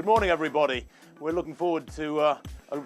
Good morning, everybody. We're looking forward to a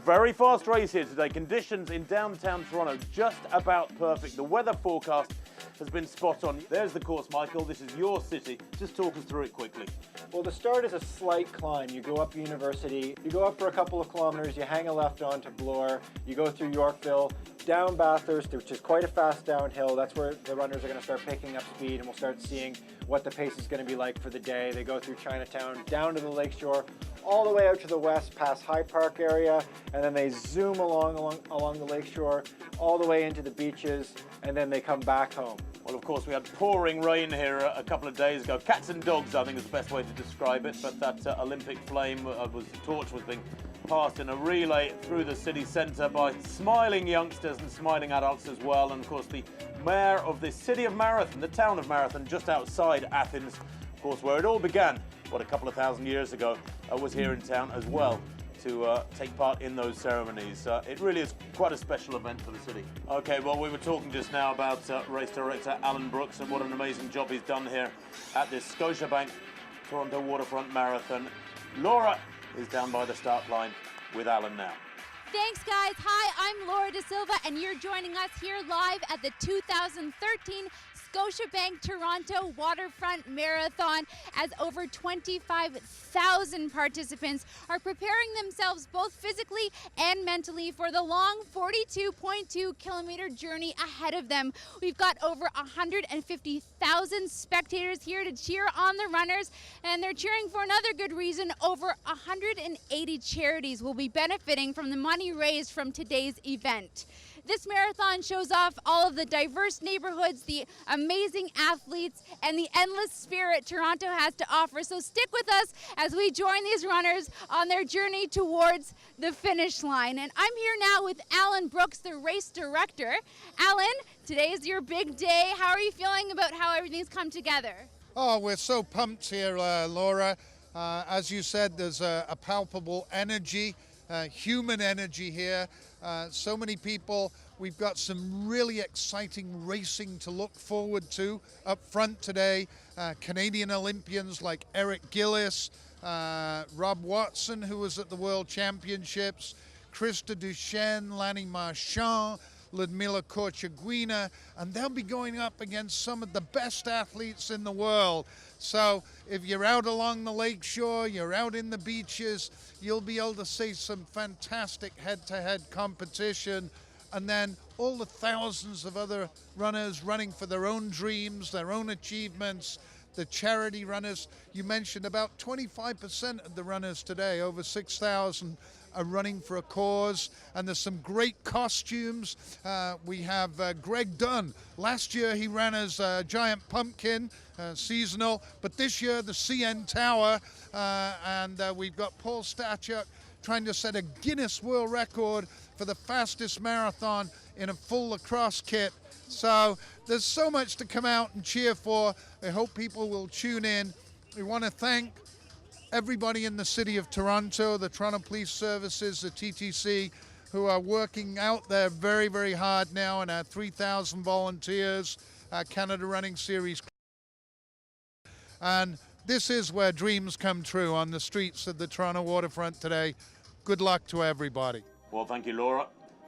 very fast race here today. Conditions in downtown Toronto just about perfect. The weather forecast has been spot on. There's the course, Michael. This is your city. Just talk us through it quickly. Well, the start is a slight climb. You go up University, you go up for a couple of kilometers, you hang a left onto Bloor, you go through Yorkville, down Bathurst, which is quite a fast downhill. That's where the runners are going to start picking up speed, and we'll start seeing what the pace is going to be like for the day. They go through Chinatown, down to the lakeshore, all the way out to the west past High Park area, and then they zoom along the lakeshore, all the way into the beaches, and then they come back home. Well, of course, we had pouring rain here a couple of days ago. Cats and dogs, I think, is the best way to describe it. But that Olympic flame torch was being passed in a relay through the city centre by smiling youngsters and smiling adults as well. And, of course, the mayor of the city of Marathon, the town of Marathon, just outside Athens, of course, where it all began, what, a couple of thousand years ago, was here in town as well to take part in those ceremonies. It really is quite a special event for the city. Okay, well, we were talking just now about race director Alan Brooks and what an amazing job he's done here at this Scotiabank Toronto Waterfront Marathon. Laura is down by the start line with Alan now. Thanks, guys. Hi, I'm Laura De Silva, and you're joining us here live at the 2013 Scotiabank Toronto Waterfront Marathon, as over 25,000 participants are preparing themselves both physically and mentally for the long 42.2 kilometer journey ahead of them. We've got over 150,000 spectators here to cheer on the runners, and they're cheering for another good reason. Over 180 charities will be benefiting from the money raised from today's event. This marathon shows off all of the diverse neighborhoods, the amazing athletes, and the endless spirit Toronto has to offer. So stick with us as we join these runners on their journey towards the finish line. And I'm here now with Alan Brooks, the race director. Alan, today is your big day. How are you feeling about how everything's come together? Oh, we're so pumped here, Laura. As you said, there's a palpable energy, human energy here. So many people. We've got some really exciting racing to look forward to up front today. Canadian Olympians like Eric Gillis, Rob Watson, who was at the World Championships, Krista Duchenne, Lanny Marchand, Ludmila Korchaguina, and they'll be going up against some of the best athletes in the world. So if you're out along the lakeshore, you're out in the beaches, you'll be able to see some fantastic head-to-head competition. And then all the thousands of other runners running for their own dreams, their own achievements, the charity runners. You mentioned about 25% of the runners today, over 6,000, are running for a cause, and there's some great costumes. We have Greg Dunn. Last year he ran as Giant Pumpkin, seasonal, but this year the CN Tower, and we've got Paul Stachuk trying to set a Guinness World Record for the fastest marathon in a full lacrosse kit. So there's so much to come out and cheer for. I hope people will tune in. We want to thank everybody in the city of Toronto, the Toronto Police Services, the TTC, who are working out there very, very hard now, and our 3,000 volunteers, our Canada Running Series. And this is where dreams come true on the streets of the Toronto waterfront today. Good luck to everybody. Well, thank you, Laura.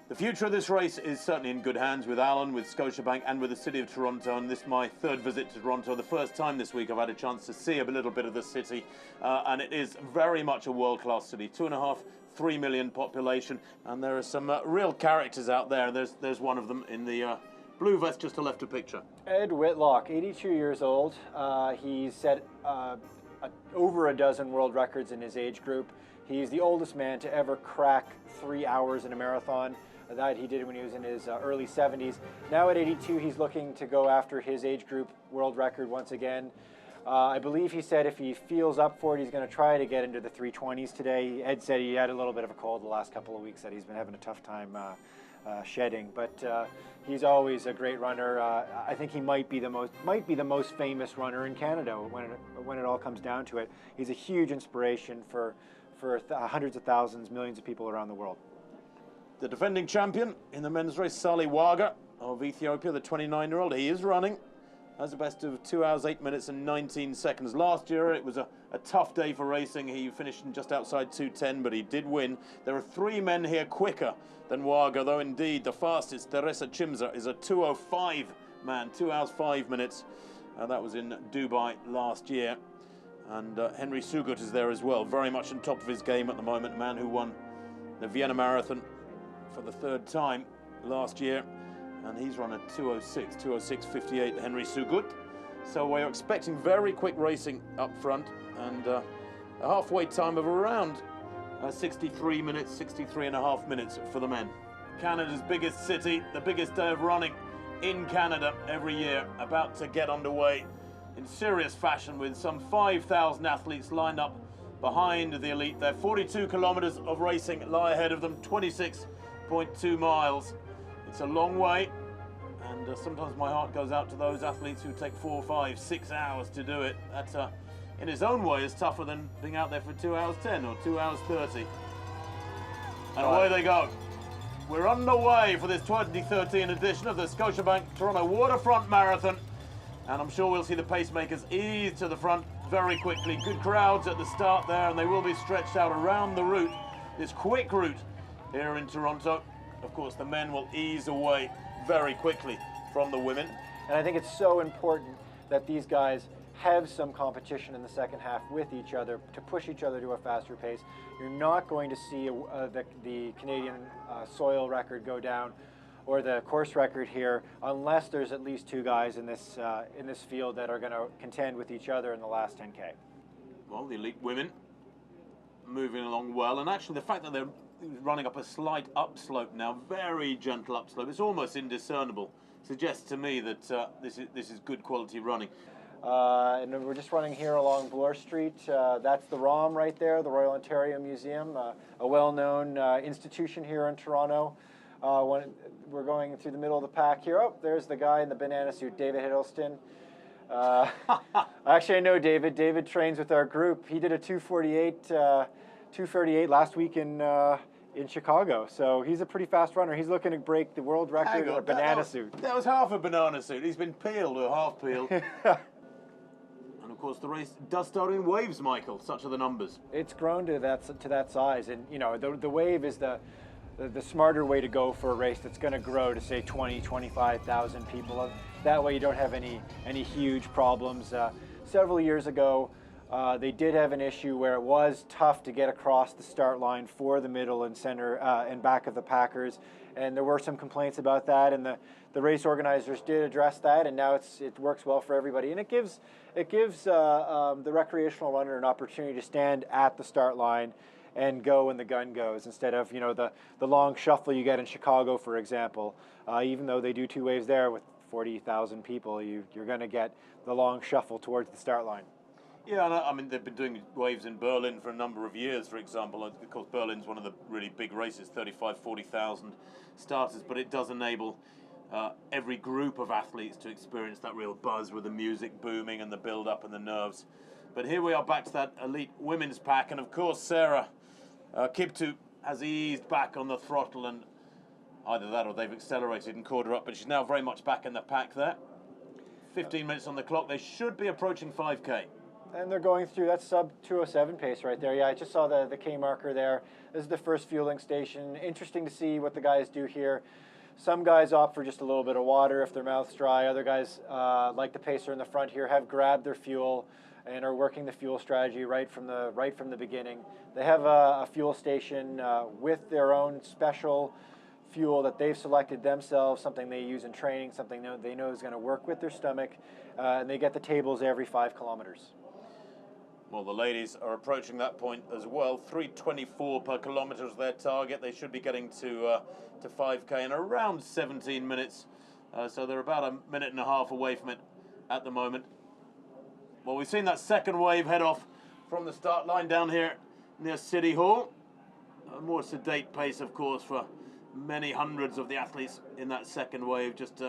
The future of this race is certainly in good hands with Alan, with Scotiabank, and with the city of Toronto. And this is my third visit to Toronto. The first time this week I've had a chance to see a little bit of the city. And it is very much a world-class city. 2.5, 3 million population. And there are some real characters out there. There's one of them in the blue vest just to left of picture. Ed Whitlock, 82 years old. He's set over a dozen world records in his age group. He's the oldest man to ever crack 3 hours in a marathon. That he did when he was in his early 70s. Now at 82, he's looking to go after his age group world record once again. I believe he said if he feels up for it, he's going to try to get into the 320s today. Ed said he had a little bit of a cold the last couple of weeks, that he's been having a tough time shedding. But he's always a great runner. I think he might be the most famous runner in Canada when it all comes down to it. He's a huge inspiration for hundreds of thousands, millions of people around the world. The defending champion in the men's race, Sali Waga of Ethiopia, the 29-year-old, he is running. has a best of 2 hours, 8 minutes and 19 seconds. Last year it was a tough day for racing. He finished in just outside 2:10, but he did win. There are 3 men here quicker than Waga, though indeed the fastest, Teresa Chimza, is a 2:05 man, 2 hours, 5 minutes. That was in Dubai last year. And Henry Sugut is there as well, very much on top of his game at the moment, man who won the Vienna Marathon for the 3rd time last year. And he's run a 2:06, 2:06.58, Henry Sugut. So we're expecting very quick racing up front, and a halfway time of around 63 minutes, 63 and a half minutes for the men. Canada's biggest city, the biggest day of running in Canada every year, about to get underway in serious fashion with some 5,000 athletes lined up behind the elite. There 42 kilometers of racing lie ahead of them, 26.2 miles. It's a long way, and sometimes my heart goes out to those athletes who take 4, 5, 6 hours to do it. That's in its own way is tougher than being out there for 2 hours 10 or 2 hours 30. And away they go. We're underway for this 2013 edition of the Scotiabank Toronto Waterfront Marathon, and I'm sure we'll see the pacemakers ease to the front very quickly. Good crowds at the start there, and they will be stretched out around the route, this quick route here in Toronto. Of course, the men will ease away very quickly from the women. And I think it's so important that these guys have some competition in the second half with each other to push each other to a faster pace. You're not going to see the Canadian soil record go down or the course record here unless there's at least 2 guys in this field that are going to contend with each other in the last 10K. Well, the elite women moving along well, and actually the fact that they're running up a slight upslope now, very gentle upslope, it's almost indiscernible, suggests to me that this is good quality running. And we're just running here along Bloor Street. That's the ROM right there, the Royal Ontario Museum, a well-known institution here in Toronto. We're going through the middle of the pack here. Oh, there's the guy in the banana suit, David Hiddleston. Actually, I know David. David trains with our group. He did a 2:38 last week in Chicago. So he's a pretty fast runner. He's looking to break the world record in a banana suit. That was half a banana suit. He's been peeled or half peeled. And of course, the race does start in waves, Michael. Such are the numbers. It's grown to that size, and you know the wave is the smarter way to go for a race that's going to grow to say 20, 25,000 people. That way you don't have any huge problems. Several years ago, they did have an issue where it was tough to get across the start line for the middle and center and back of the packers, and there were some complaints about that, and the race organizers did address that, and now it works well for everybody, and it gives the recreational runner an opportunity to stand at the start line and go when the gun goes, instead of the long shuffle you get in Chicago, for example. Even though they do 2 waves there with 40,000 people, you're going to get the long shuffle towards the start line. Yeah, and I mean, they've been doing waves in Berlin for a number of years, for example. Of course, Berlin's one of the really big races, 40,000 starters, but it does enable every group of athletes to experience that real buzz with the music booming and the build-up and the nerves. But here we are back to that elite women's pack, and of course, Sarah Kiptu has eased back on the throttle, and either that or they've accelerated and caught her up, but she's now very much back in the pack there. 15 minutes on the clock. They should be approaching 5K. And they're going through that sub 2:07 pace right there. Yeah, I just saw the K marker there. This is the first fueling station. Interesting to see what the guys do here. Some guys opt for just a little bit of water if their mouth's dry. Other guys, like the pacer in the front here, have grabbed their fuel and are working the fuel strategy right from the beginning. They have a fuel station with their own special fuel that they've selected themselves, something they use in training, something they know is going to work with their stomach, and they get the tables every 5 kilometers. Well, the ladies are approaching that point as well. 3:24 per kilometre is their target. They should be getting to 5K in around 17 minutes. So they're about a minute and a half away from it at the moment. Well, we've seen that second wave head off from the start line down here near City Hall. A more sedate pace, of course, for many hundreds of the athletes in that second wave, just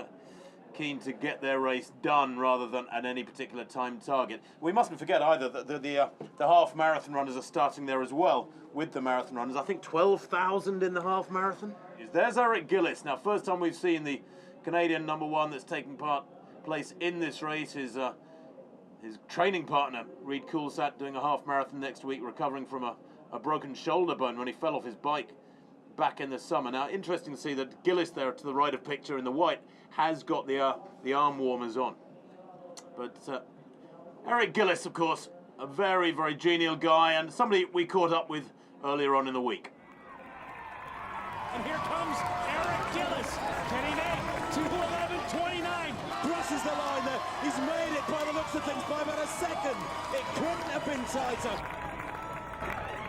keen to get their race done rather than at any particular time target. We mustn't forget either that the half marathon runners are starting there as well with the marathon runners. I think 12,000 in the half marathon. There's Eric Gillis. Now, first time we've seen the Canadian #1 that's taking part place in this race. His training partner, Reed Coulsat, doing a half marathon next week, recovering from a broken shoulder bone when he fell off his bike back in the summer. Now, interesting to see that Gillis there to the right of picture in the white has got the arm warmers on. But Eric Gillis, of course, a very, very genial guy and somebody we caught up with earlier on in the week. And here comes Eric Gillis. Can he make 2:11.29? Crosses the line there. He's made it by the looks of things by about a second. It couldn't have been tighter.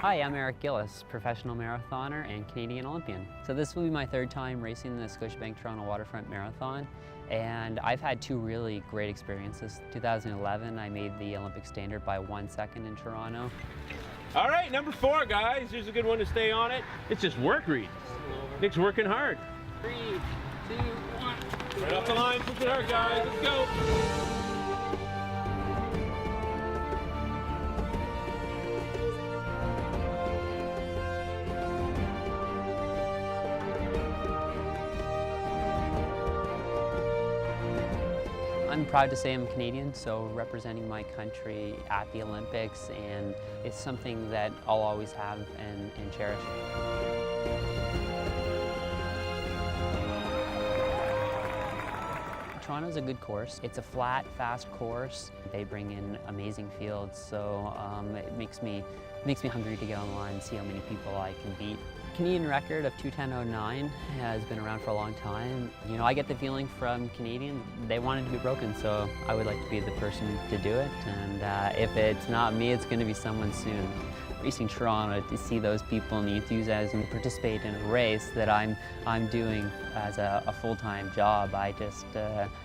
Hi, I'm Eric Gillis, professional marathoner and Canadian Olympian. So this will be my third time racing the Scotiabank Toronto Waterfront Marathon, and I've had two really great experiences. 2011, I made the Olympic standard by 1 second in Toronto. All right, number 4, guys. Here's a good one to stay on it. It's just work, Reed. Nick's working hard. 3, 2, 1. Right off the line, push it hard, guys. Let's go. I'm proud to say I'm Canadian, so representing my country at the Olympics, and it's something that I'll always have and cherish. Toronto's a good course. It's a flat, fast course. They bring in amazing fields, so it makes me hungry to get online and see how many people I can beat. Canadian record of 2:10.09 has been around for a long time. You know, I get the feeling from Canadians, they want it to be broken, so I would like to be the person to do it. And if it's not me, it's going to be someone soon. Racing Toronto, to see those people and the enthusiasm to participate in a race that I'm doing as a full-time job, I just,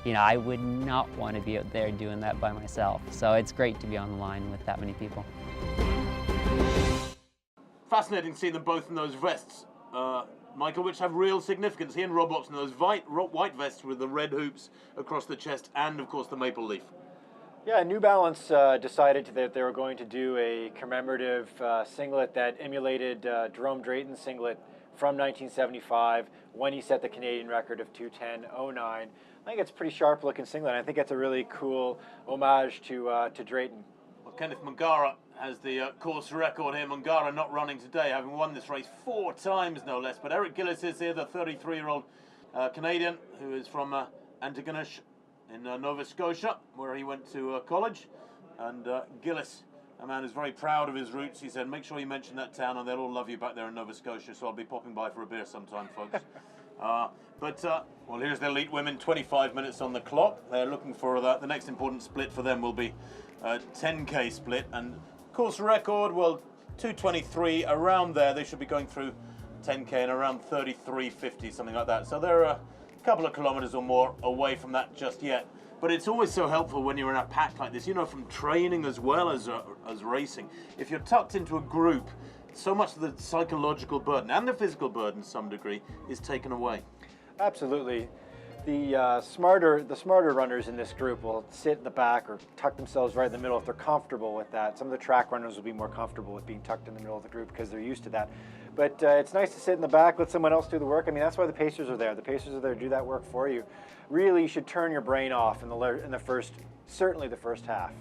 you know, I would not want to be out there doing that by myself. So it's great to be on the line with that many people. Fascinating seeing them both in those vests, Michael, which have real significance. He and Rob Watson, those white vests with the red hoops across the chest and, of course, the maple leaf. Yeah, New Balance decided that they were going to do a commemorative singlet that emulated Jerome Drayton's singlet from 1975 when he set the Canadian record of 2:10.09. I think it's a pretty sharp-looking singlet. I think it's a really cool homage to Drayton. Well, Kenneth Mungara has the course record here. Mungara not running today, having won this race 4 times, no less. But Eric Gillis is here, the 33-year-old Canadian who is from Antigonish in Nova Scotia, where he went to college. And Gillis, a man who's very proud of his roots, he said, make sure you mention that town and they'll all love you back there in Nova Scotia, so I'll be popping by for a beer sometime, folks. Well, here's the elite women, 25 minutes on the clock. They're looking for that. The next important split for them will be a 10K split. And course record, well, 2:23, around there. They should be going through 10K in around 33:50, something like that. So they're a couple of kilometers or more away from that just yet. But it's always so helpful when you're in a pack like this, you know, from training as well as racing. If you're tucked into a group, so much of the psychological burden and the physical burden, to some degree, is taken away. Absolutely. The smarter runners in this group will sit in the back or tuck themselves right in the middle if they're comfortable with that. Some of the track runners will be more comfortable with being tucked in the middle of the group because they're used to that. But it's nice to sit in the back, let someone else do the work. I mean, that's why the pacers are there. The pacers are there to do that work for you. Really, you should turn your brain off certainly the first half.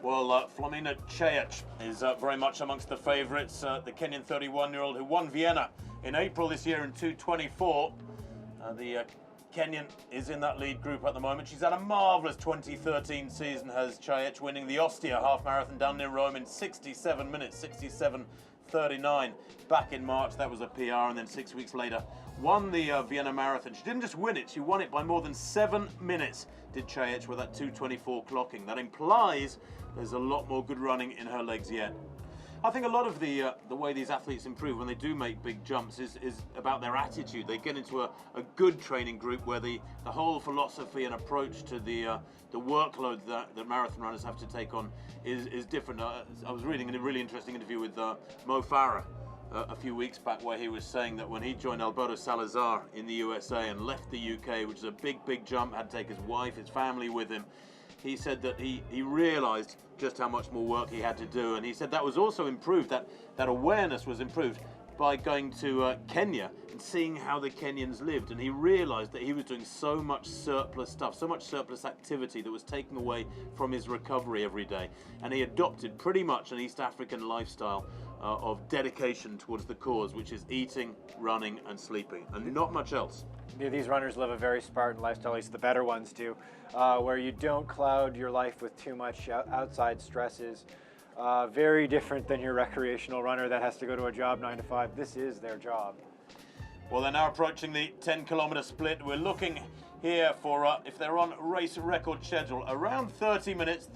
Well, Flomina Chayach is very much amongst the favourites. The Kenyan 31-year-old who won Vienna in April this year in 2:24. The Kenyan is in that lead group at the moment. She's had a marvellous 2013 season, has Chayach, winning the Ostia half marathon down near Rome in 67 minutes, 67:39. Back in March, that was a PR, and then 6 weeks later, won the Vienna Marathon. She didn't just win it, she won it by more than 7 minutes, did Chayach, with that 2:24 clocking. That implies there's a lot more good running in her legs yet. I think a lot of the way these athletes improve when they do make big jumps is about their attitude. They get into a good training group where the whole philosophy and approach to the workload that marathon runners have to take on is different. I was reading a really interesting interview with Mo Farah a few weeks back where he was saying that when he joined Alberto Salazar in the USA and left the UK, which is a big jump, had to take his wife, his family with him, he said that he realized just how much more work he had to do, and he said that was also improved, that awareness was improved by going to Kenya and seeing how the Kenyans lived, and he realized that he was doing so much surplus stuff, so much surplus activity that was taking away from his recovery every day, and he adopted pretty much an East African lifestyle of dedication towards the cause, which is eating, running and sleeping, and not much else. Yeah, these runners live a very Spartan lifestyle, at least the better ones do, where you don't cloud your life with too much outside stresses. Very different than your recreational runner that has to go to a job 9 to 5. This is their job. Well, they're now approaching the 10-kilometer split. We're looking here for, if they're on race record schedule, around 30 minutes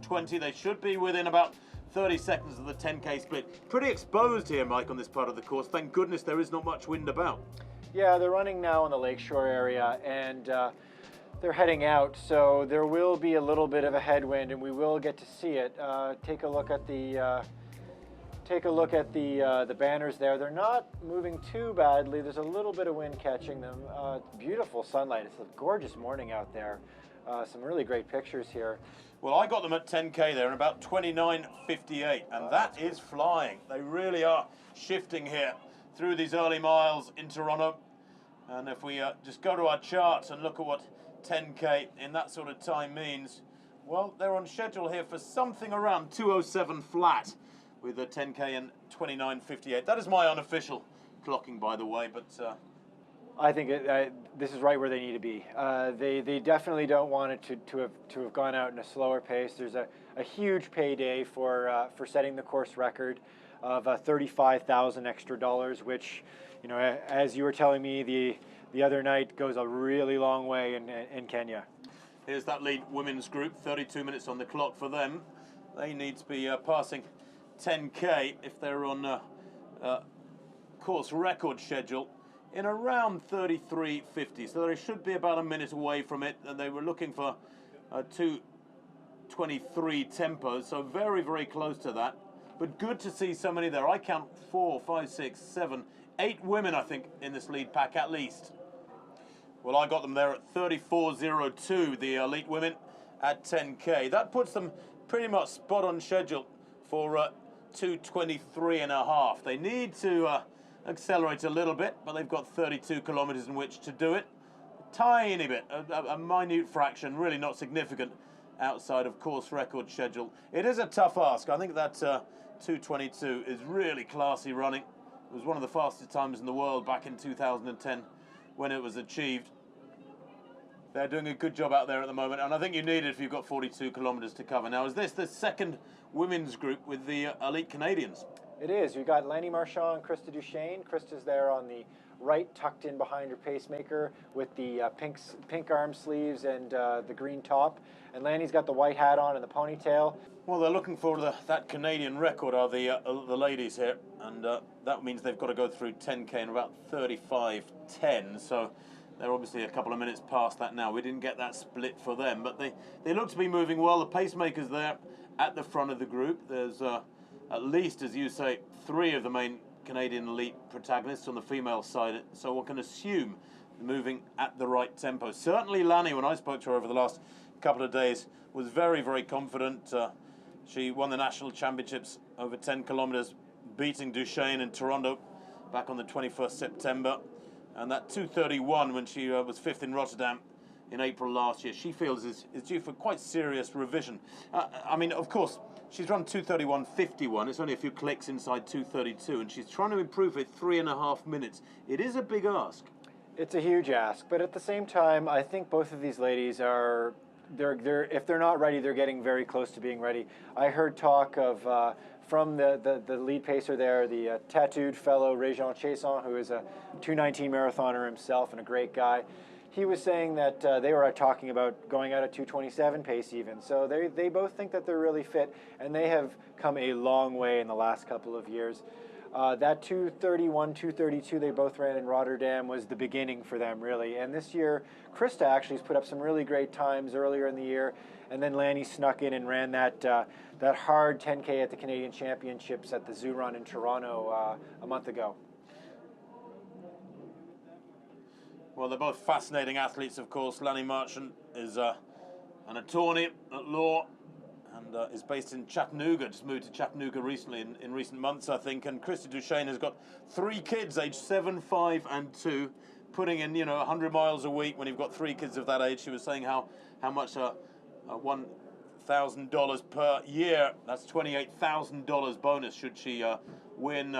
20. They should be within about 30 seconds of the 10K split. Pretty exposed here, Mike, on this part of the course. Thank goodness there is not much wind about. Yeah, they're running now in the lakeshore area, and they're heading out, so there will be a little bit of a headwind, and we will get to see it. Take a look at the banners there. They're not moving too badly. There's a little bit of wind catching them. Beautiful sunlight. It's a gorgeous morning out there. Some really great pictures here. Well, I got them at 10K there in about 29:58, and that is flying. They really are shifting here through these early miles in Toronto. And if we just go to our charts and look at what 10K in that sort of time means, well, they're on schedule here for something around 2:07 flat with a 10K in 29:58. That is my unofficial clocking, by the way, but I think this is right where they need to be. They definitely don't want it to have gone out in a slower pace. There's a huge payday for setting the course record of $35,000 extra dollars, which, you know, as you were telling me the other night, goes a really long way in Kenya. Here's that lead women's group, 32 minutes on the clock for them. They need to be passing 10K if they're on course record schedule in around 33:50. So they should be about a minute away from it, and they were looking for a 2:23 tempo, so very, very close to that. But good to see so many there. I count 4, 5, 6, 7, 8 women, I think, in this lead pack at least. Well, I got them there at 34:02, the elite women at 10K. That puts them pretty much spot on schedule for 2:23.5. They need to accelerate a little bit, but they've got 32 kilometers in which to do it. A tiny bit, a minute fraction, really not significant outside of course record schedule. It is a tough ask. I think that 2:22 is really classy running. It was one of the fastest times in the world back in 2010 when it was achieved. They're doing a good job out there at the moment, and I think you need it if you've got 42 kilometers to cover. Now, is this the second women's group with the elite Canadians? It is. We've got Lanny Marchand and Krista Duchesne. Krista's there on the right, tucked in behind her pacemaker with the pink arm sleeves and the green top. And Lanny's got the white hat on and the ponytail. Well, they're looking for that Canadian record, are the ladies here, and that means they've got to go through 10K in about 35:10. So they're obviously a couple of minutes past that now. We didn't get that split for them, but they look to be moving well. The pacemakers there at the front of the group. There's at least, as you say, 3 of the main Canadian elite protagonists on the female side, so one can assume moving at the right tempo. Certainly Lanny, when I spoke to her over the last couple of days, was very, very confident. She won the national championships over 10 kilometers, beating Duchesne in Toronto back on the 21st September. And that 2:31 when she was 5th in Rotterdam in April last year, she feels is due for quite serious revision. I mean, of course, she's run 2:31.51. It's only a few clicks inside 2:32, and she's trying to improve it 3.5 minutes. It is a big ask. It's a huge ask, but at the same time, I think both of these ladies are, if they're not ready, they're getting very close to being ready. I heard talk of from the lead pacer there, the tattooed fellow Réjean Chasson, who is a 2:19 marathoner himself and a great guy. He was saying that they were talking about going out at 2:27 pace even. So they both think that they're really fit, and they have come a long way in the last couple of years. That 2:31, 2:32 they both ran in Rotterdam was the beginning for them, really. And this year, Krista actually has put up some really great times earlier in the year, and then Lanny snuck in and ran that hard 10K at the Canadian Championships at the Zoo Run in Toronto a month ago. Well, they're both fascinating athletes, of course. Lanny Marchand is an attorney at law, and is based in Chattanooga. Just moved to Chattanooga recently, in recent months, I think. And Krista Duchesne has got 3 kids, aged 7, 5, and 2, putting in, 100 miles a week when you've got 3 kids of that age. She was saying how much $1,000 per year, that's $28,000 bonus should she win,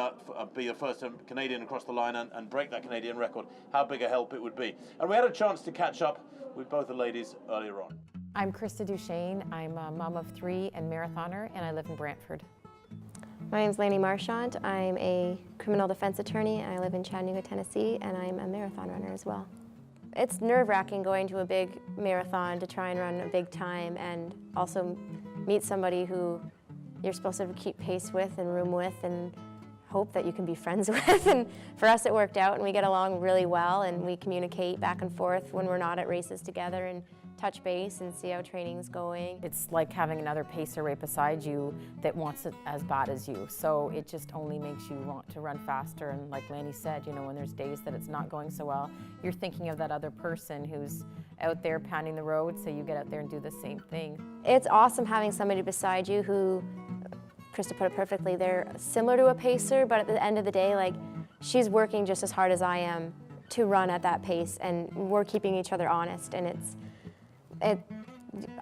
be the first Canadian across the line and break that Canadian record, how big a help it would be. And we had a chance to catch up with both the ladies earlier on. I'm Krista Duchesne. I'm a mom of 3 and marathoner, and I live in Brantford. My name is Laney Marchant. I'm a criminal defense attorney. I live in Chattanooga, Tennessee, and I'm a marathon runner as well. It's nerve-wracking going to a big marathon to try and run a big time and also meet somebody who you're supposed to keep pace with and room with and hope that you can be friends with. And for us it worked out, and we get along really well, and we communicate back and forth when we're not at races together and touch base and see how training's going. It's like having another pacer right beside you that wants it as bad as you. So it just only makes you want to run faster. And like Lanny said, when there's days that it's not going so well, you're thinking of that other person who's out there pounding the road, so you get out there and do the same thing. It's awesome having somebody beside you who, Krista put it perfectly, they're similar to a pacer, but at the end of the day, like, she's working just as hard as I am to run at that pace, and we're keeping each other honest. And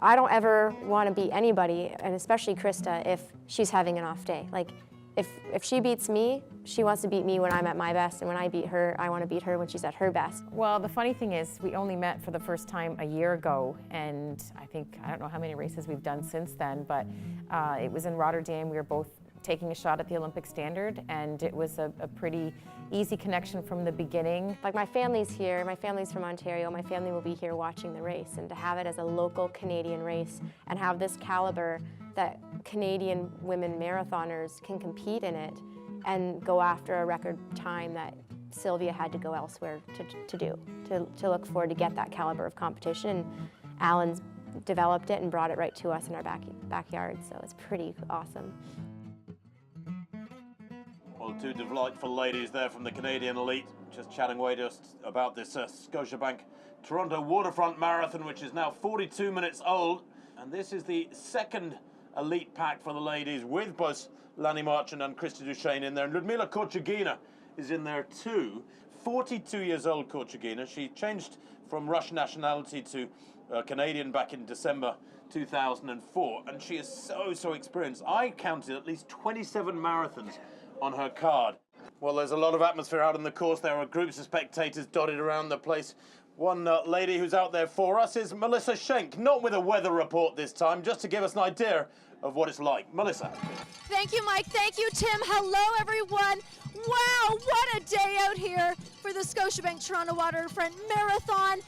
I don't ever want to beat anybody, and especially Krista, if she's having an off day. Like, if she beats me, she wants to beat me when I'm at my best, and when I beat her, I want to beat her when she's at her best. Well, the funny thing is, we only met for the first time a year ago, and I don't know how many races we've done since then, but it was in Rotterdam. We were both taking a shot at the Olympic standard, and it was a pretty easy connection from the beginning. Like, my family's here, my family's from Ontario, my family will be here watching the race, and to have it as a local Canadian race and have this caliber that Canadian women marathoners can compete in it and go after a record time that Sylvia had to go elsewhere to look forward to get that caliber of competition. And Alan's developed it and brought it right to us in our backyard, so it's pretty awesome. Well, 2 delightful ladies there from the Canadian elite, just chatting away just about this Scotiabank Toronto Waterfront Marathon, which is now 42 minutes old. And this is the second elite pack for the ladies, with both Lanny Marchant and Krista Duchesne in there. And Ludmila Korchagina is in there too. 42 years old, Korchagina. She changed from Russian nationality to Canadian back in December 2004. And she is so experienced. I counted at least 27 marathons on her card. Well, there's a lot of atmosphere out on the course. There are groups of spectators dotted around the place. One lady who's out there for us is Melissa Schenk, not with a weather report this time, just to give us an idea of what it's like. Melissa. Thank you, Mike. Thank you, Tim. Hello, everyone. Wow, what a day out here for the Scotiabank Toronto Waterfront Marathon.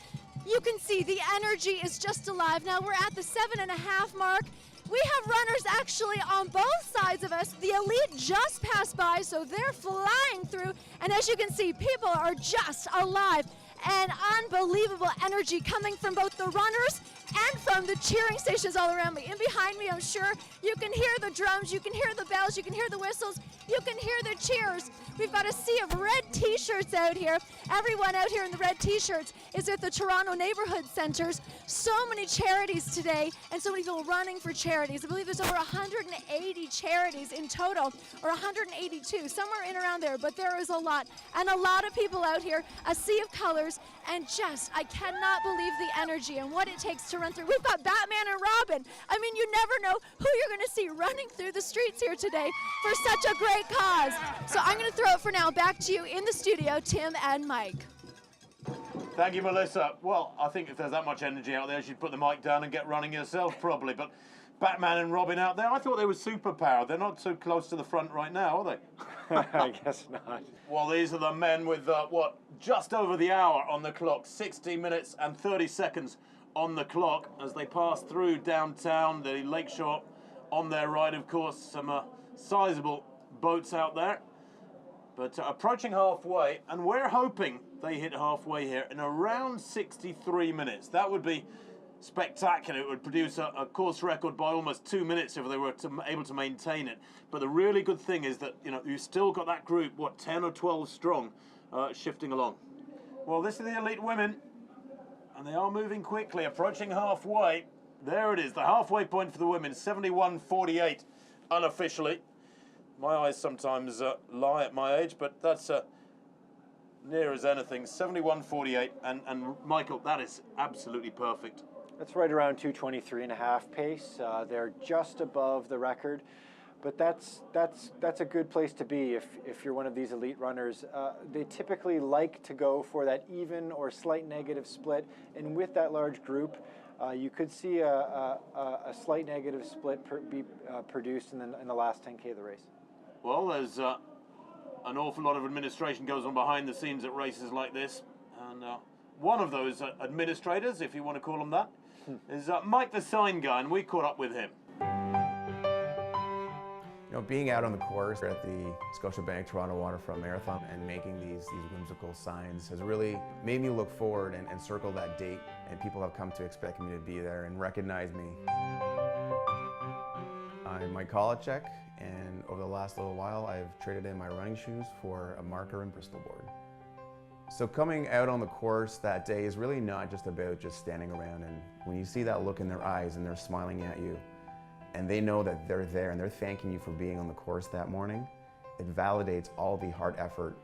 You can see the energy is just alive. Now we're at the 7.5 mark. We have runners actually on both sides of us. The elite just passed by, so they're flying through. And as you can see, people are just alive. And unbelievable energy coming from both the runners and from the cheering stations all around me. And behind me, I'm sure you can hear the drums, you can hear the bells, you can hear the whistles, you can hear the cheers. We've got a sea of red t-shirts out here. Everyone out here in the red t-shirts is at the Toronto neighborhood centers. So many charities today, and so many people running for charities. I believe there's over 180 charities in total, or 182, somewhere in around there, but there is a lot. And a lot of people out here, a sea of colors, and just, I cannot believe the energy and what it takes to run through. We've got Batman and Robin. I mean, you never know who you're going to see running through the streets here today for such a great cause. So I'm going to throw it for now back to you in the studio, Tim and Mike. Thank you, Melissa. Well, I think if there's that much energy out there, you'd put the mic down and get running yourself, probably. But Batman and Robin out there, I thought they were superpowered. They're not so close to the front right now, are they? I guess not. Well, these are the men with, just over the hour on the clock, 60 minutes and 30 seconds on the clock as they pass through downtown, the lakeshore on their right, of course, some sizable boats out there. But approaching halfway, and we're hoping they hit halfway here in around 63 minutes. That would be spectacular. It would produce a course record by almost 2 minutes if they were able to maintain it. But the really good thing is that, you've still got that group, 10 or 12 strong, shifting along. Well, this is the elite women, and they are moving quickly, approaching halfway. There it is, the halfway point for the women, 71.48 unofficially. My eyes sometimes lie at my age, but that's near as anything, 71.48. And Michael, that is absolutely perfect. That's right around 2:23.5 pace. They're just above the record, but that's a good place to be if you're one of these elite runners. They typically like to go for that even or slight negative split, and with that large group, you could see a slight negative split be produced in the last 10K of the race. Well, there's an awful lot of administration goes on behind the scenes at races like this, and one of those administrators, if you want to call them that, is Mike the sign guy, and we caught up with him. You know, being out on the course at the Scotiabank Toronto Waterfront Marathon and making these whimsical signs has really made me look forward and circle that date, and people have come to expect me to be there and recognize me. I'm my college check, and over the last little while I've traded in my running shoes for a marker and Bristol board. So coming out on the course that day is really not just about just standing around, and when you see that look in their eyes and they're smiling at you and they know that they're there and they're thanking you for being on the course that morning, it validates all the hard effort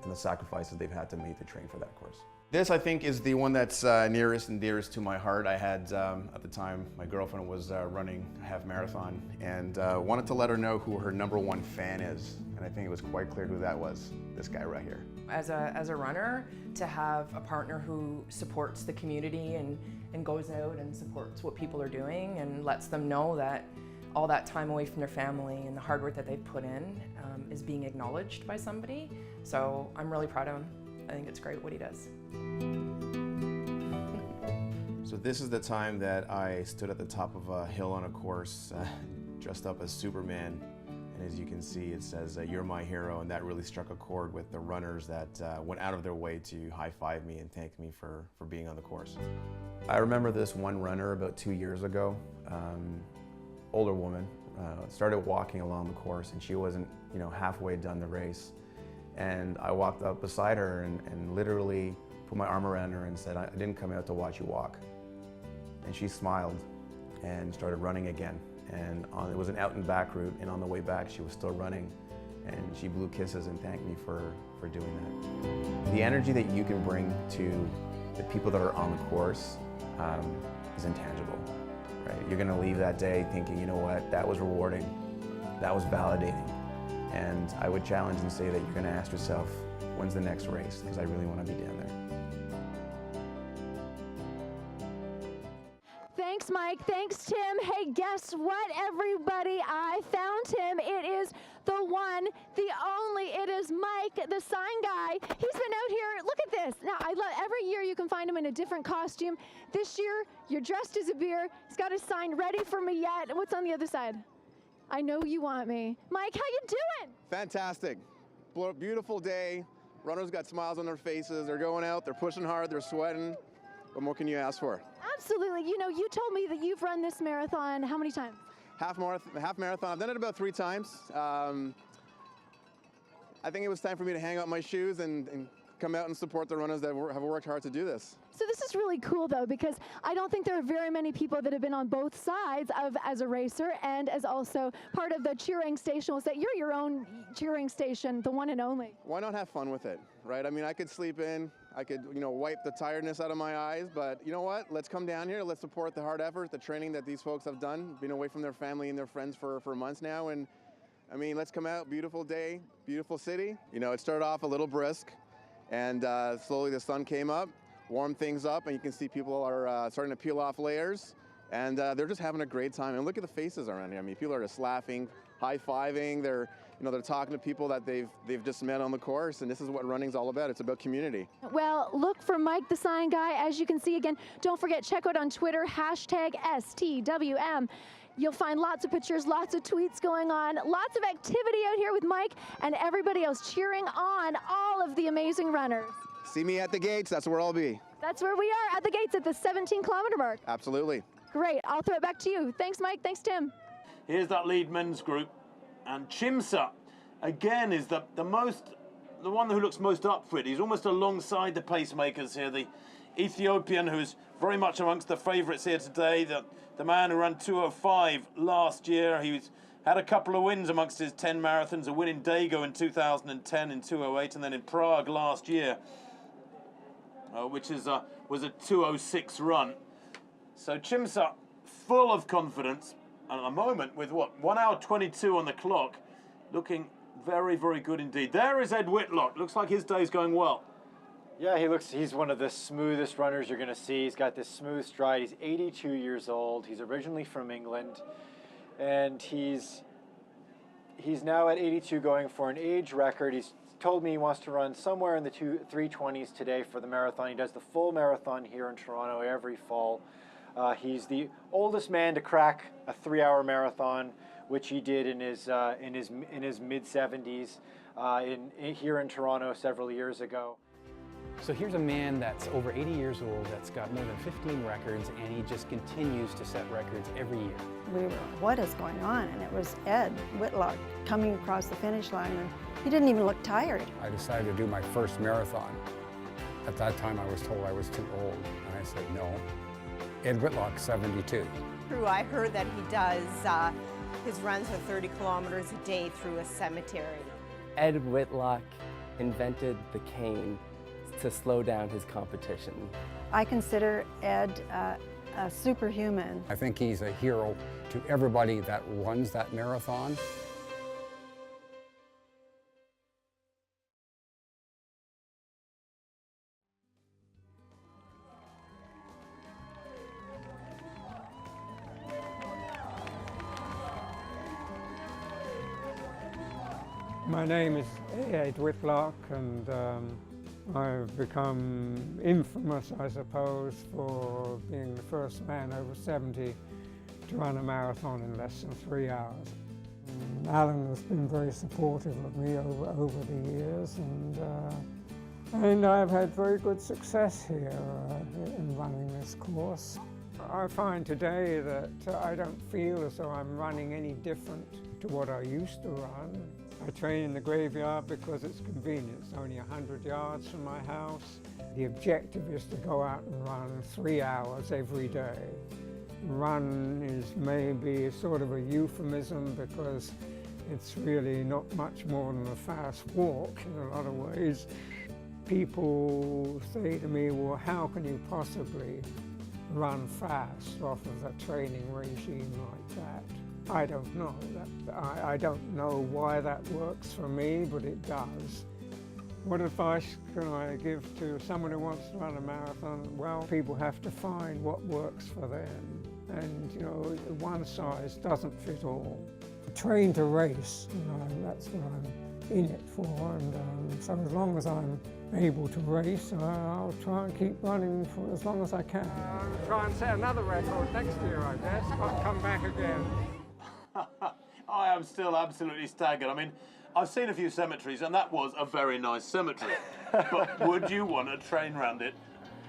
and the sacrifices they've had to make to train for that course. This, I think, is the one that's nearest and dearest to my heart. I had, at the time, my girlfriend was running a half marathon, and wanted to let her know who her #1 fan is. And I think it was quite clear who that was, this guy right here. As a runner, to have a partner who supports the community and goes out and supports what people are doing and lets them know that all that time away from their family and the hard work that they've put in is being acknowledged by somebody. So I'm really proud of him. I think it's great what he does. So this is the time that I stood at the top of a hill on a course, dressed up as Superman. And as you can see, it says, "You're my hero," and that really struck a chord with the runners that went out of their way to high-five me and thank me for being on the course. I remember this one runner about 2 years ago, older woman, started walking along the course, and she wasn't, halfway done the race. And I walked up beside her and literally put my arm around her and said, "I didn't come out to watch you walk." And she smiled and started running again. And it was an out and back route, and on the way back she was still running, and she blew kisses and thanked me for doing that. The energy that you can bring to the people that are on the course is intangible, right? You're gonna leave that day thinking, you know what, that was rewarding, that was validating. And I would challenge and say that you're gonna ask yourself, when's the next race? Because I really wanna be down there. Thanks, Mike. Thanks, Tim. Hey, guess what, everybody? I found him. It is the one, the only. It is Mike, the sign guy. He's been out here. Look at this. Now, I love every year you can find him in a different costume. This year, you're dressed as a bear. He's got his sign ready for me yet. What's on the other side? I know you want me. Mike, how you doing? Fantastic. Beautiful day. Runners got smiles on their faces. They're going out. They're pushing hard. They're sweating. What more can you ask for? Absolutely. You told me that you've run this marathon how many times? Half marathon. I've done it about 3 times. I think it was time for me to hang up my shoes and come out and support the runners that have worked hard to do this. So this is really cool, though, because I don't think there are very many people that have been on both sides as a racer and as also part of the cheering station. We'll say you're your own cheering station, the one and only. Why not have fun with it, right? I mean, I could sleep in, I could, wipe the tiredness out of my eyes, but you know what? Let's come down here, let's support the hard effort, the training that these folks have done, been away from their family and their friends for months now, and I mean, let's come out, beautiful day, beautiful city. It started off a little brisk, and slowly the sun came up, warmed things up, and you can see people are starting to peel off layers, and they're just having a great time. And look at the faces around here. I mean, people are just laughing, high-fiving. They're talking to people that they've just met on the course, and this is what running's all about. It's about community. Well, look for Mike the sign guy. As you can see, again, don't forget, check out on Twitter, #STWM. You'll find lots of pictures, lots of tweets going on, lots of activity out here with Mike and everybody else cheering on all of the amazing runners. See me at the gates. That's where I'll be. That's where we are, at the gates at the 17-kilometer mark. Absolutely. Great. I'll throw it back to you. Thanks, Mike. Thanks, Tim. Here's that lead men's group. And Chimsa, again, is the one who looks most up for it. He's almost alongside the pacemakers here, the Ethiopian, who's very much amongst the favourites here today. The man who ran 2:05 last year. He's had a couple of wins amongst his 10 marathons, a win in Dago in 2010 in 2:08, and then in Prague last year, which was a 2:06 run. So Chimsa, full of confidence, and at the moment with what, 1 hour 22 on the clock, looking very, very good indeed. There is Ed Whitlock. Looks like his day's going well. Yeah, he's one of the smoothest runners you're going to see. He's got this smooth stride. He's 82 years old. He's originally from England, and he's now at 82 going for an age record. He's told me he wants to run somewhere in the 3:20s today for the marathon. He does the full marathon here in Toronto every fall. He's the oldest man to crack a 3-hour marathon, which he did in his mid-70s here in Toronto several years ago. So here's a man that's over 80 years old, that's got more than 15 records, and he just continues to set records every year. We were, what is going on? And it was Ed Whitlock coming across the finish line, and he didn't even look tired. I decided to do my first marathon. At that time, I was told I was too old, and I said no. Ed Whitlock, 72. I heard that he does his runs are 30 kilometers a day through a cemetery. Ed Whitlock invented the cane to slow down his competition. I consider Ed a superhuman. I think he's a hero to everybody that runs that marathon. My name is Ed Whitlock, and I've become infamous, I suppose, for being the first man over 70 to run a marathon in less than 3 hours. Alan has been very supportive of me over the years, and I've had very good success here in running this course. I find today that I don't feel as though I'm running any different to what I used to run. I train in the graveyard because it's convenient. It's only 100 yards from my house. The objective is to go out and run 3 hours every day. Run is maybe sort of a euphemism because it's really not much more than a fast walk in a lot of ways. People say to me, well, how can you possibly run fast off of a training regime like that? I don't know. I don't know why that works for me, but it does. What advice can I give to someone who wants to run a marathon? Well, people have to find what works for them. And, you know, one size doesn't fit all. Train to race, you know, that's what I'm in it for. And so as long as I'm able to race, I'll try and keep running for as long as I can. Try and set another record next year, I guess. I'll come back again. I am still absolutely staggered. I mean, I've seen a few cemeteries, and that was a very nice cemetery. But would you want to train around it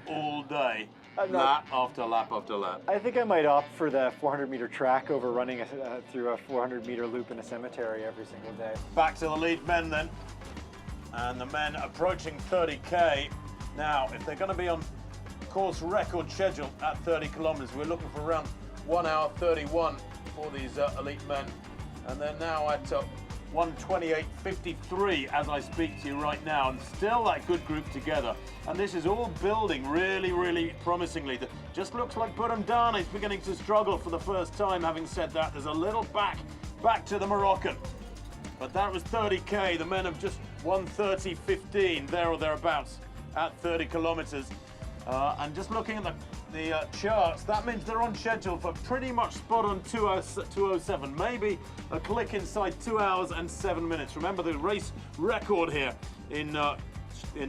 all day, lap after lap after lap? I think I might opt for the 400-meter track over running through a 400-meter loop in a cemetery every single day. Back to the lead men then. And the men approaching 30K. Now, if they're going to be on course record schedule at 30 kilometers, we're looking for around 1 hour 31 for these elite men. And they're now at 1:28.53 as I speak to you right now, and still that good group together. And this is all building really, really promisingly. Just looks like Buramdana is beginning to struggle for the first time. Having said that, there's a little back to the Moroccan. But that was 30K. The men have just 1:30.15, there or thereabouts, at 30 kilometers. And just looking at the charts, that means they're on schedule for pretty much spot on 2:07, maybe a click inside 2 hours and 7 minutes. Remember the race record here in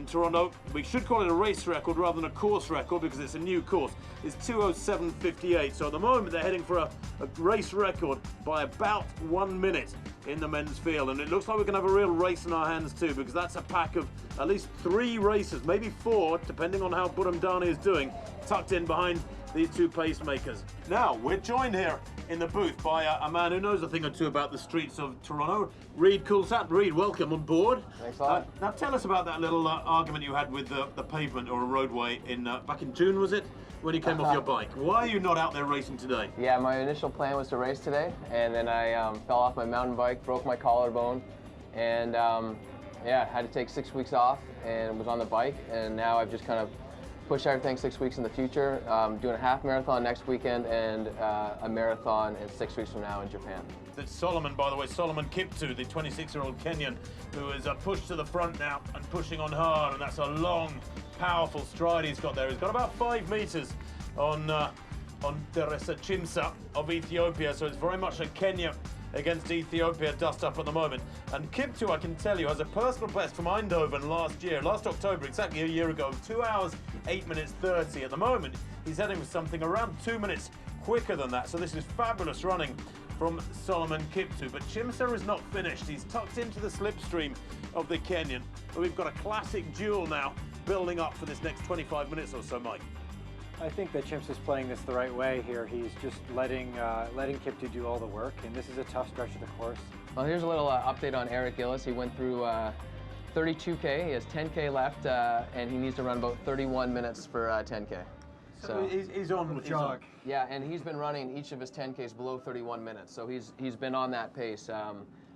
Toronto, we should call it a race record rather than a course record because it's a new course, is 2:07.58. So at the moment they're heading for a race record by about 1 minute in the men's field, and it looks like we're going to have a real race in our hands too, because that's a pack of at least 3 racers, maybe 4, depending on how Buramdana is doing, tucked in behind these two pacemakers. Now, we're joined here in the booth by a man who knows a thing or two about the streets of Toronto, Reid Coulsat. Reid, welcome on board. Thanks a lot. Now tell us about that little argument you had with the pavement or a roadway back in June, was it? When you came off your bike. Why are you not out there racing today? Yeah, my initial plan was to race today, and then I fell off my mountain bike, broke my collarbone, and yeah, had to take 6 weeks off and was on the bike, and now I've just kind of pushed everything 6 weeks in the future, doing a half marathon next weekend and a marathon in 6 weeks from now in Japan. That's Solomon, by the way, Solomon Kiptoo, the 26-year-old Kenyan, who is pushed to the front now and pushing on hard, and that's a long, powerful stride he's got there. He's got about 5 meters on Teresa Chimsa of Ethiopia, so it's very much a Kenya against Ethiopia dust up at the moment. And Kiptoo, I can tell you, has a personal best from Eindhoven last October, exactly a year ago, 2 hours, 8 minutes 30. At the moment, he's heading for something around 2 minutes quicker than that, so this is fabulous running from Solomon Kiptoo. But Chimsa is not finished. He's tucked into the slipstream of the Kenyan. But we've got a classic duel now building up for this next 25 minutes or so, Mike. I think that Chimsa's playing this the right way here. He's just letting Kiptoo do all the work, and this is a tough stretch of the course. Well, here's a little update on Eric Gillis. He went through 32K, he has 10K left, and he needs to run about 31 minutes for 10K. So he's on the jog. Yeah, and he's been running each of his 10Ks below 31 minutes, so he's been on that pace.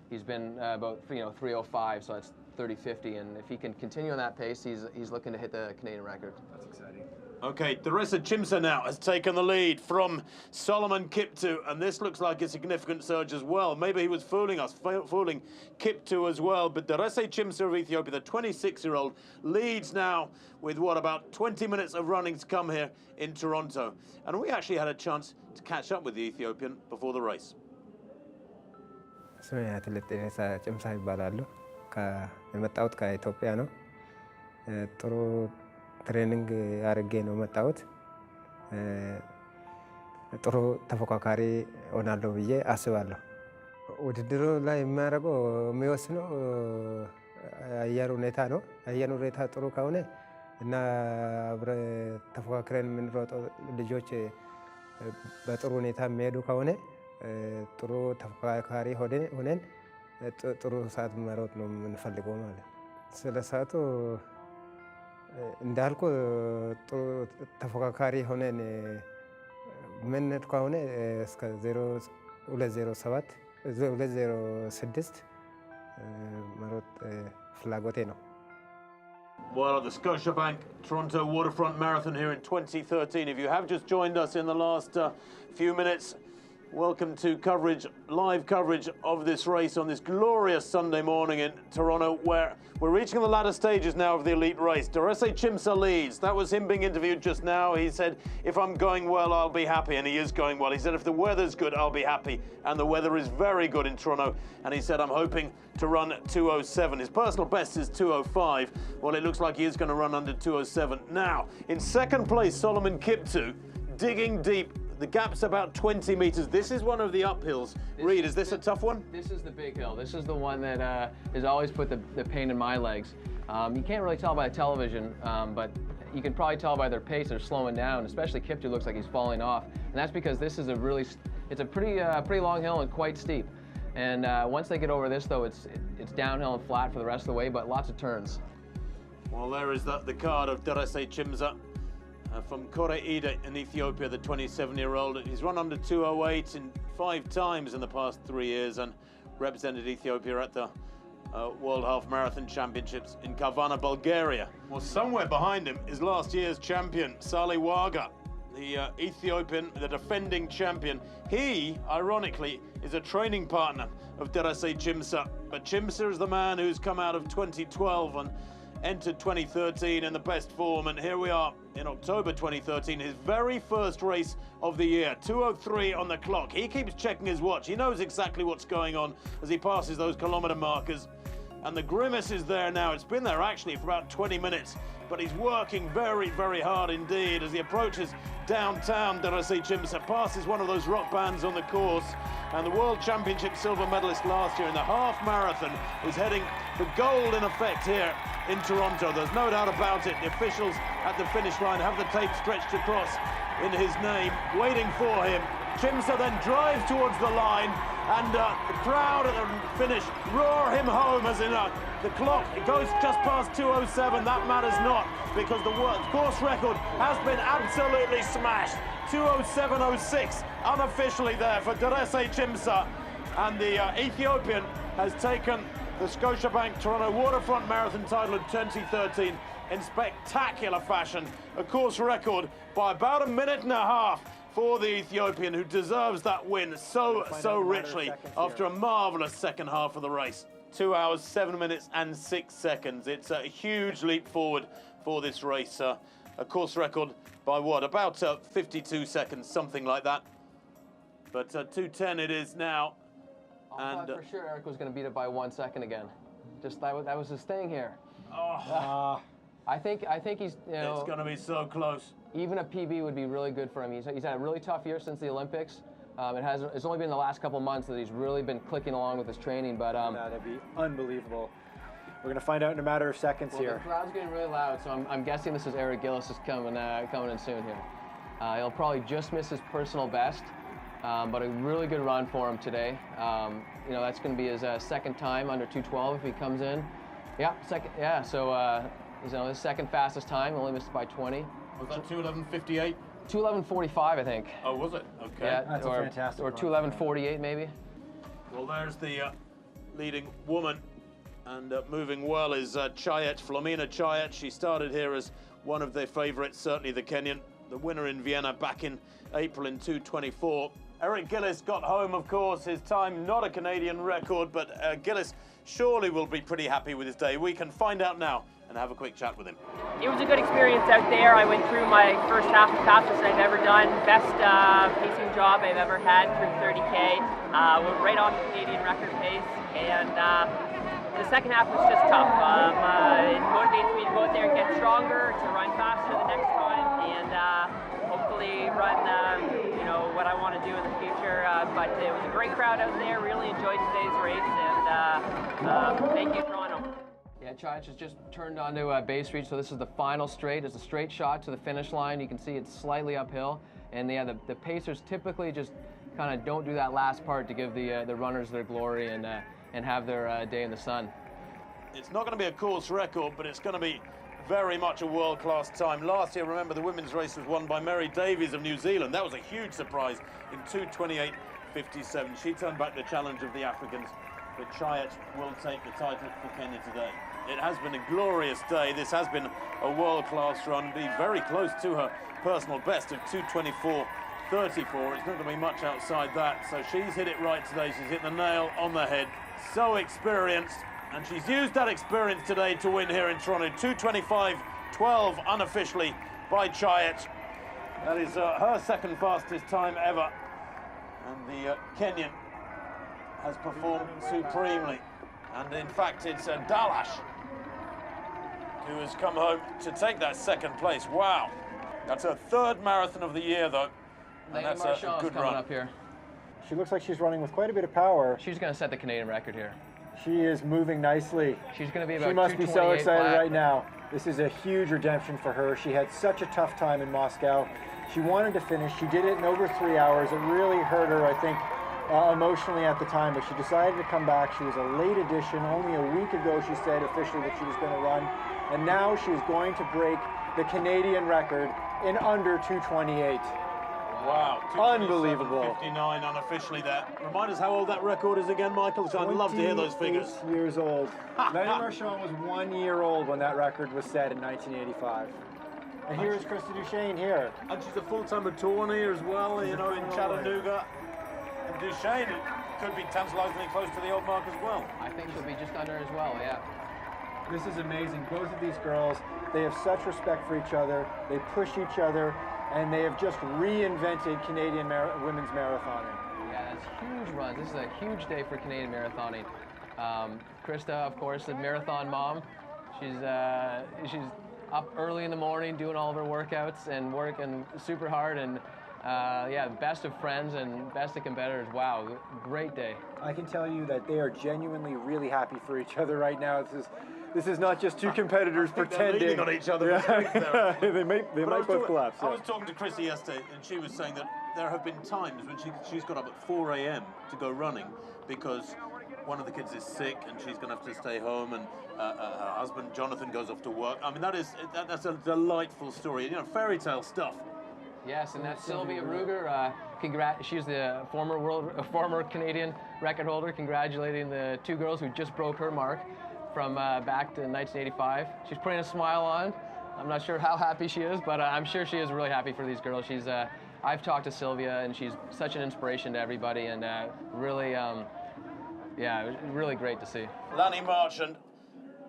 He's been about 3:05, so that's 30:50, and if he can continue on that pace, he's looking to hit the Canadian record. That's exciting. Okay, Teresa Chimsa now has taken the lead from Solomon Kiptoo, and this looks like a significant surge as well. Maybe he was fooling us, fooling Kiptoo as well, but Teresa Chimsa of Ethiopia, the 26-year-old, leads now with, about 20 minutes of running to come here in Toronto. And we actually had a chance to catch up with the Ethiopian before the race. ስሜ አትሌት ጤኔሳ ጭምሳ ይባላሉ። የመጣሁት ከኢትዮጵያ ነው። ጥሩ ትሬኒንግ አድርጌ ነው መጣሁት። ጥሩ ተፎካካሪ ሆናለሁ ብዬ አስባለሁ። ውድድሩ ላይ የሚወስነው አየር ሁኔታ ነው። አየር ሁኔታ ጥሩ ከሆነ እና አብረ ተፎካክረን የምንሮጠው ልጆች በጥሩ ሁኔታ የሚሄዱ ከሆነ ጥሩ ተፎካካሪ ሆነን ጥሩ ሰዓት መሮጥ ነው የምንፈልገው ማለት። ስለ ሰዓቱ እንዳልኩ ጥሩ ተፎካካሪ ሆነን የምንሄድ ከሆነ እስከ 2:07 2:06 መሮጥ ፍላጎቴ ነው። Well, the Scotiabank Toronto Waterfront Marathon here in 2013. If you have just joined us in the last few minutes, welcome to live coverage of this race on this glorious Sunday morning in Toronto, where we're reaching the latter stages now of the elite race. Teresa Chimsa leads. That was him being interviewed just now. He said, if I'm going well, I'll be happy, and he is going well. He said, if the weather's good, I'll be happy, and the weather is very good in Toronto, and he said, I'm hoping to run 2:07. His personal best is 2:05. Well, it looks like he is going to run under 2:07. Now, in second place, Solomon Kiptoo, digging deep. The gap's about 20 meters. This is one of the uphills. Reid, is this a tough one? This is the big hill. This is the one that has always put the pain in my legs. You can't really tell by television, but you can probably tell by their pace. They're slowing down, especially Kiptoo looks like he's falling off. And that's because this is it's a pretty long hill and quite steep. And once they get over this, though, it's downhill and flat for the rest of the way, but lots of turns. Well, there is the card of Teresa Chimsa. From Kore Ida in Ethiopia, the 27-year-old. He's run under 2:08 in 5 times in the past 3 years and represented Ethiopia at the World Half Marathon Championships in Kavana, Bulgaria. Well, somewhere behind him is last year's champion, Salih Waga, the Ethiopian, the defending champion. He, ironically, is a training partner of Teresa Chimsa. But Chimsa is the man who's come out of 2012 and entered 2013 in the best form, and here we are in October 2013, his very first race of the year. 2:03 on the clock. He keeps checking his watch. He knows exactly what's going on as he passes those kilometer markers. And the grimace is there now. It's been there actually for about 20 minutes, but he's working very, very hard indeed as he approaches downtown. Teresa Chimsa passes one of those rock bands on the course, and the World Championship silver medalist last year in the half marathon is heading for gold in effect here in Toronto. There's no doubt about it. The officials at the finish line have the tape stretched across in his name, waiting for him. Chimsa then drives towards the line, and the crowd at the finish roar him home, as in the clock goes just past 2:07. That matters not, because the course record has been absolutely smashed. 2:07.06 unofficially there for Derese Chimsa, and the Ethiopian has taken the Scotiabank Toronto Waterfront Marathon title in 2013 in spectacular fashion. A course record by about a minute and a half for the Ethiopian, who deserves that win so richly after a marvellous second half of the race. 2 hours, 7 minutes and 6 seconds. It's a huge leap forward for this race. A course record by what? About 52 seconds, something like that. But 2:10 it is now. I thought for sure Eric was going to beat it by 1 second again. Just that was his thing here. I think he's, you know, it's going to be so close. Even a PB would be really good for him. He's had a really tough year since the Olympics. It's only been the last couple months that he's really been clicking along with his training. But that'd be unbelievable. We're going to find out in a matter of seconds here. The crowd's getting really loud, so I'm guessing this is Eric Gillis is coming in soon here. He'll probably just miss his personal best, but a really good run for him today. You know, that's going to be his second time under 2:12 if he comes in. Yeah, second. Yeah, so he's on his second fastest time. Only missed by 20. Was that 2:11.58? 2:11.45, I think. Oh, was it? Okay. Yeah, that's a fantastic or run. 2:11.48 maybe. Well, there's the leading woman, and moving well is Chayet, Flomina Chayet. She started here as one of their favourites, certainly the Kenyan, the winner in Vienna back in April in 2:24. Eric Gillis got home, of course. His time, not a Canadian record, but Gillis surely will be pretty happy with his day. We can find out now and have a quick chat with him. It was a good experience out there. I went through my first half of fastest I've ever done. Best pacing job I've ever had through 30K. We're right on the Canadian record pace, and the second half was just tough. It motivates me to go out there and get stronger, to run faster the next time, and hopefully run you know, what I want to do in the future. But it was a great crowd out there. Really enjoyed today's race, and thank you, Toronto. Yeah, Chayet has just turned onto Bay Street, so this is the final straight. It's a straight shot to the finish line. You can see it's slightly uphill, and yeah, the pacers typically just kind of don't do that last part to give the runners their glory and have their day in the sun. It's not going to be a course record, but it's going to be very much a world-class time. Last year, remember, the women's race was won by Mary Davies of New Zealand. That was a huge surprise in 2:28.57. She turned back the challenge of the Africans, but Chayet will take the title for Kenya today. It has been a glorious day. This has been a world-class run, be very close to her personal best of 2:24.34. It's not going to be much outside that, so she's hit it right today. She's hit the nail on the head. So experienced, and she's used that experience today to win here in Toronto. 2:25.12 unofficially by Chayet. That is her second fastest time ever, and the Kenyan has performed supremely. And in fact, it's Dalash who has come home to take that second place. Wow. That's her third marathon of the year, though. And that's a good run. Up here. She looks like she's running with quite a bit of power. She's going to set the Canadian record here. She is moving nicely. She's going to be about 2:28 She must be so excited flat. right now. This is a huge redemption for her. She had such a tough time in Moscow. She wanted to finish. She did it in over 3 hours. It really hurt her, I think, emotionally at the time, but she decided to come back. She was a late addition. Only a week ago she said officially that she was going to run, and now she's going to break the Canadian record in under 2:28. Wow. Unbelievable. 59 unofficially there. Remind us how old that record is again, Michael, because I'd love to hear those figures. 28 years old. Lenny Marchand was 1 year old when that record was set in 1985. And here's Krista Duchesne here. And she's a full-time attorney as well, you know, in Chattanooga. And Duchesne could be tantalizingly close to the old mark as well. I think she'll be just under as well, yeah. This is amazing. Both of these girls, they have such respect for each other. They push each other, and they have just reinvented Canadian women's marathoning. Yeah, that's huge runs. This is a huge day for Canadian marathoning. Krista, of course, the marathon mom. She's up early in the morning doing all of her workouts and working super hard, and yeah, best of friends and best of competitors. Wow, great day. I can tell you that they are genuinely really happy for each other right now. This is not just two competitors pretending. They're leaning on each other. Yeah. they might both collapse. I was talking to Chrissy yesterday, and she was saying that there have been times when she's got up at 4 a.m. to go running because one of the kids is sick and she's going to have to stay home, and her husband Jonathan goes off to work. I mean, that's a delightful story. You know, fairy tale stuff. Yes, and that's Sylvia Ruger. She's the former Canadian record holder. Congratulating the two girls who just broke her mark from back to 1985. She's putting a smile on. I'm not sure how happy she is, but I'm sure she is really happy for these girls. I've talked to Sylvia, and she's such an inspiration to everybody, and really, yeah, it was really great to see. Lanny Marchant,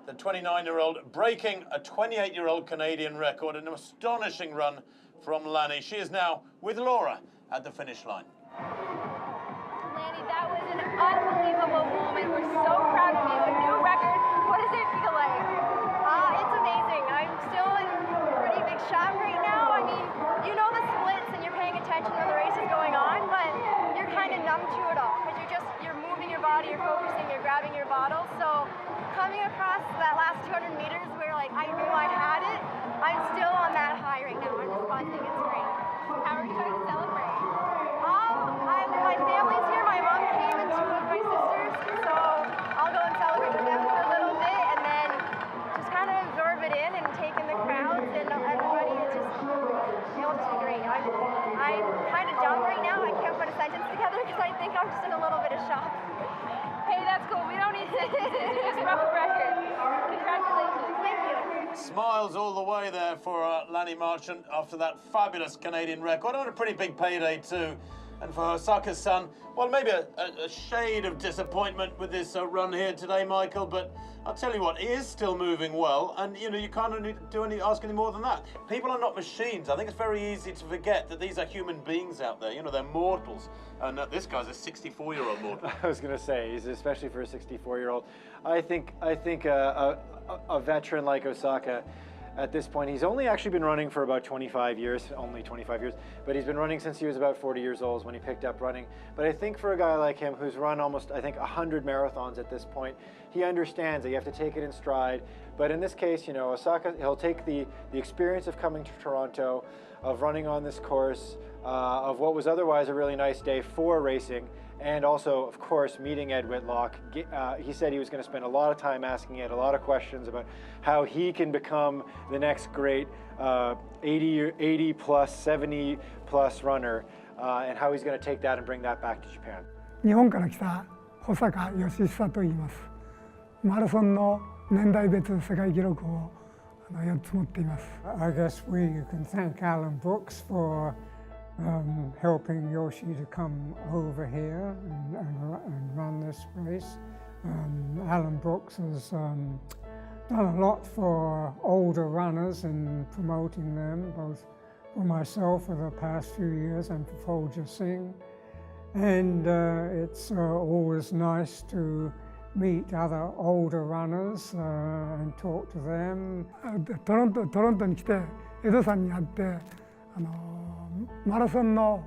the 29-year-old, breaking a 28-year-old Canadian record. An astonishing run from Lanny. She is now with Laura at the finish line. Lanny, that was an unbelievable moment. We're so proud of you. A new record. What does it feel like? It's amazing. I'm still in pretty big shock right now. I mean, you know the splits and you're paying attention when the race is going on, but you're kind of numb to it all because you're moving your body, you're focusing, you're grabbing your bottle. So coming across that last 200 meters where like I knew I had it, I'm still on that high right now. I'm just buzzing. It's great. How are you going to celebrate? My family's here. My mom came and two of my sisters, so I'll go and celebrate with them for a little bit and then just kind of absorb it in and take in the crowds and everybody. It'll just be great. I'm kind of dumb right now. I can't put a sentence together because I think I'm just in a little bit of shock. Hey, that's cool. We don't need sentences. You just broke a record. Congratulations. Thank you. Smiles all the way there for Lanny Marchant after that fabulous Canadian record. And a pretty big payday too. And for Osaka-san, well, maybe a shade of disappointment with this run here today, Michael, but I'll tell you what, he is still moving well, and you know, you can't need to ask any more than that. People are not machines. I think it's very easy to forget that these are human beings out there. You know, they're mortals. And this guy's a 64-year-old mortal. I was going to say, especially for a 64-year-old. I think a veteran like Osaka, at this point, he's only actually been running for about 25 years, but he's been running since he was about 40 years old when he picked up running. But I think for a guy like him who's run almost, I think, 100 marathons at this point, he understands that you have to take it in stride. But in this case, you know, Osaka, he'll take the experience of coming to Toronto, of running on this course, of what was otherwise a really nice day for racing, and also, of course, meeting Ed Whitlock. He said he was going to spend a lot of time asking Ed a lot of questions about how he can become the next great 80 plus, 70 plus runner, and how he's going to take that and bring that back to Japan. 日本から来た保坂義久と言います。マラソンの年代別世界記録を4つ持っています。I guess we can thank Alan Brooks for helping Yoshi to come over here and run this race. Alan Brooks has done a lot for older runners in promoting them, both for myself for the past few years and for Folger Singh. And it's always nice to meet other older runners and talk to them. トロントに来てエドさんに会ってマラソンの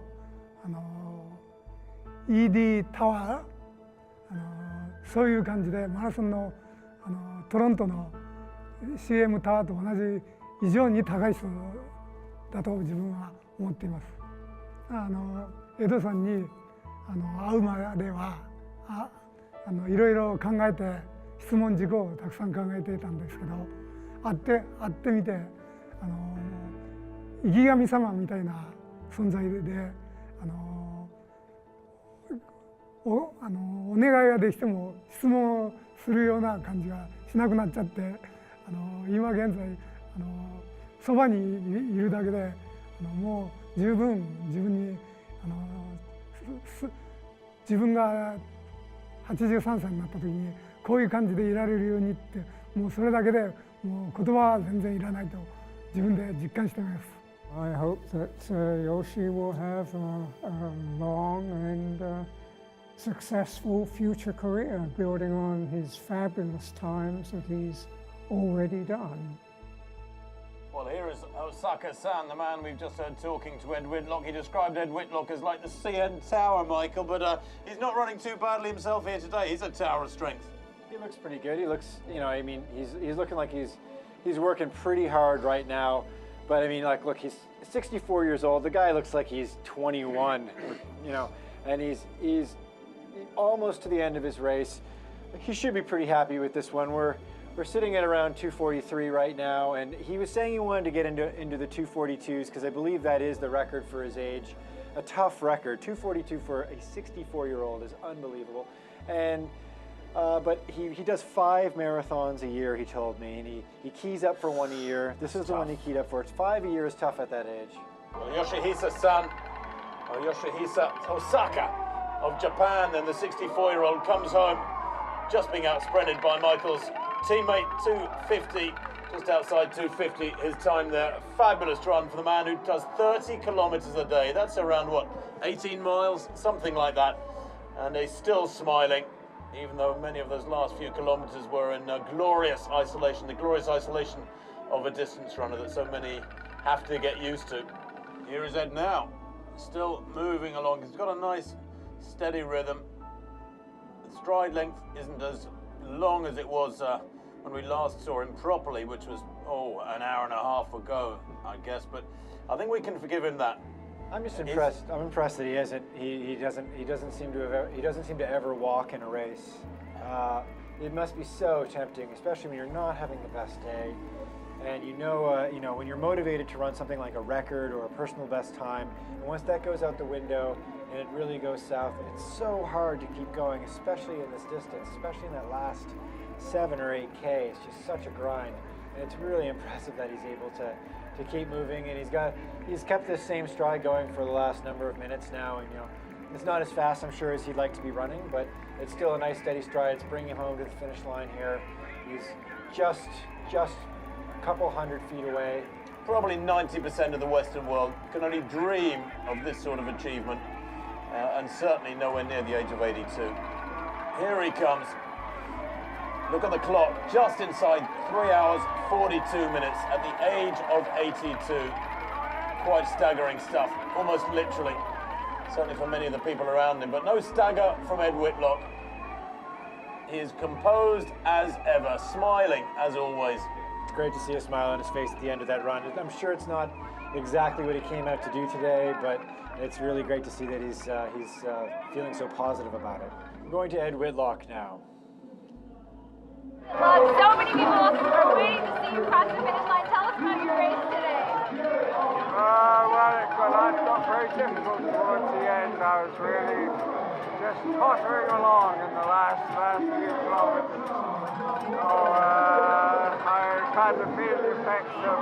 ED タワーそういう感じでマラソンのトロントの CM タワーと同じ以上に高い人だと自分は思っています。エドさんに会うまではいろいろ考えて質問事項をたくさん考えていたんですけど会ってみて生き神様みたいな存在でお願いができても質問するような感じがしなくなっちゃって今現在そばにいるだけでもう十分自分に自分が83歳になった時にこういう感じでいられるようにってもうそれだけでもう言葉は全然いらないと自分で実感しています。I hope that Yoshi will have a long and successful future career, building on his fabulous times that he's already done. Well, here is Osaka-san, the man we've just heard talking to Ed Whitlock. He described Ed Whitlock as like the CN Tower, Michael, but he's not running too badly himself here today. He's a tower of strength. Give looks pretty good. He looks, you know, I mean, he's looking like he's working pretty hard right now. But I mean, like, look, he's 64 years old. The guy looks like he's 21, you know, and he's almost to the end of his race. He should be pretty happy with this one. We're sitting at around 2:43 right now, and he was saying he wanted to get into the 2:42s because I believe that is the record for his age. A tough record. 2:42 for a 64-year-old is unbelievable. And but he does 5 marathons a year, he told me, and he keys up for one a year. This is the one he keyed up for. It's 5 a year is tough at that age. Well, Yoshihisa Osaka of Japan, then the 64-year-old comes home just being outsprinted by Michael's teammate, 2:50, just outside 2:50 his time there. Fabulous run for the man who does 30 kilometers a day. That's around, what, 18 miles? Something like that. And he's still smiling, even though many of those last few kilometers were in glorious isolation, the glorious isolation of a distance runner that so many have to get used to. Here is Ed now, still moving along. He's got a nice, steady rhythm. The stride length isn't as long as it was when we last saw him properly, which was, an hour and a half ago, I guess. But I think we can forgive him that. I'm just impressed. I'm impressed that he isn't. He doesn't seem to ever walk in a race. It must be so tempting, especially when you're not having the best day, and you know when you're motivated to run something like a record or a personal best time, and once that goes out the window and it really goes south, it's so hard to keep going, especially in this distance, especially in that last 7 or 8K. It's just such a grind, and it's really impressive that he's able to keep moving, and he's kept this same stride going for the last number of minutes now, and it's not as fast, I'm sure, as he'd like to be running, but it's still a nice steady stride. It's bringing him home to the finish line here. He's just a couple hundred feet away. Probably 90% of the Western world can only dream of this sort of achievement, and certainly nowhere near the age of 82. Here he comes. Look at the clock, just inside 3 hours, 42 minutes at the age of 82. Quite staggering stuff, almost literally, certainly for many of the people around him, but no stagger from Ed Whitlock. He is composed as ever, smiling as always. It's great to see a smile on his face at the end of that run. I'm sure it's not exactly what he came out to do today, but it's really great to see that he's feeling so positive about it. I'm going to Ed Whitlock now. So many people are waiting to see you cross the finish line. Tell us about your race today. Life got very difficult towards the end. I was really just tottering along in the last few kilometers. So I kind of feel the effects of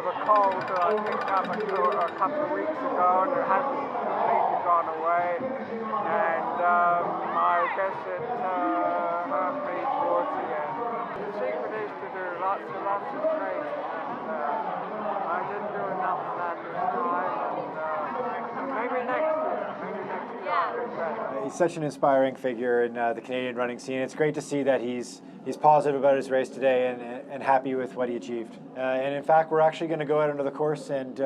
a cold that I picked up a couple of weeks ago, and it hasn't completely gone away. And I guess it hurt me towards the end. The secret is to do lots of training, and I didn't do enough of that this time, and maybe next year. I'll do better. He's such an inspiring figure in the Canadian running scene. It's great to see that he's positive about his race today and happy with what he achieved. And in fact, we're actually going to go out onto the course and